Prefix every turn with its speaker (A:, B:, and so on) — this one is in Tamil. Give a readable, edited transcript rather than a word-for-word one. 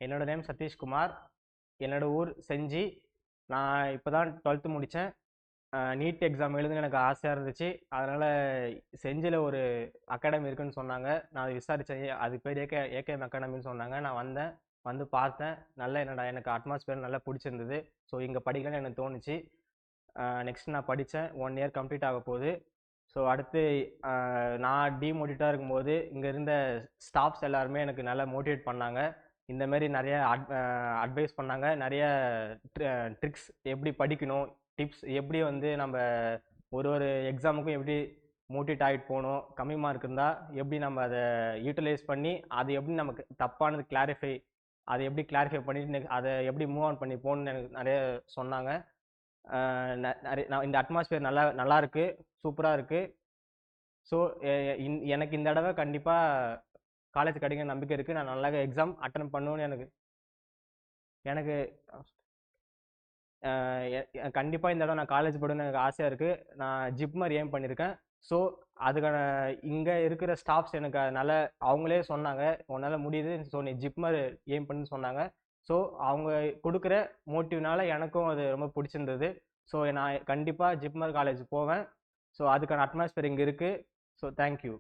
A: என்னோட நேம் சதீஷ்குமார். என்னோட ஊர் செஞ்சி. நான் இப்போ தான் 12th முடித்தேன். நீட் எக்ஸாம் எழுதுன்னு எனக்கு ஆசையாக இருந்துச்சு. அதனால் செஞ்சியில் ஒரு அகாடமி இருக்குன்னு சொன்னாங்க. நான் விசாரித்தேன். அது பேர் ஏகேஎம் அகாடமின்னு சொன்னாங்க. நான் வந்தேன், வந்து பார்த்தேன். எனக்கு அட்மாஸ்பியர் நல்லா பிடிச்சிருந்தது. ஸோ இங்கே படிக்கலாம்னு எனக்கு தோணுச்சு. நெக்ஸ்ட் நான் படித்தேன். 1 இயர் கம்ப்ளீட் ஆக போகுது. ஸோ அடுத்து நான் டீமோட்டிவேட்டாக இருக்கும்போது இங்கே இருந்த ஸ்டாஃப்ஸ் எல்லாருமே எனக்கு நல்லா மோட்டிவேட் பண்ணாங்க. இந்தமாரி நிறைய அட்வைஸ் பண்ணாங்க. நிறைய ட்ரிக்ஸ் எப்படி படிக்கணும், டிப்ஸ் எப்படி வந்து நம்ம ஒரு எக்ஸாமுக்கும் எப்படி மோட்டிவேட் ஆகிட்டு போகணும், கம்மி மார்க் இருந்தால் எப்படி நம்ம அதை யூட்டிலைஸ் பண்ணி அது எப்படி நமக்கு தப்பானது அதை எப்படி கிளாரிஃபை பண்ணிட்டு அதை எப்படி மூவ் ஆன் பண்ணி போகணுன்னு எனக்கு நிறைய சொன்னாங்க. இந்த அட்மாஸ்பியர் நல்லா இருக்கு, சூப்பராக இருக்கு. ஸோ எனக்கு இந்த தடவை கண்டிப்பாக காலேஜ் கிடைக்கிற நம்பிக்கை இருக்குது. நான் நல்லா எக்ஸாம் அட்டன் பண்ணுவேன்னு எனக்கு கண்டிப்பாக இந்த தடவை நான் காலேஜ் போடணும்னு எனக்கு ஆசையாக இருக்குது. நான் ஜிப்மர் ஏம் பண்ணியிருக்கேன். ஸோ அதுக்கான இங்கே இருக்கிற ஸ்டாஃப்ஸ் எனக்கு அதனால் அவங்களே சொன்னாங்க, உன்னால் முடியுது, ஸோ நீ ஜிப்மர் ஏம் பண்ணுன்னு சொன்னாங்க. ஸோ அவங்க கொடுக்குற மோட்டிவ்னால எனக்கும் அது ரொம்ப பிடிச்சிருந்தது. ஸோ நான் கண்டிப்பாக ஜிப்மர் காலேஜ் போவேன். ஸோ அதுக்கான அட்மாஸ்பியர் இங்கே இருக்குது. So thank you.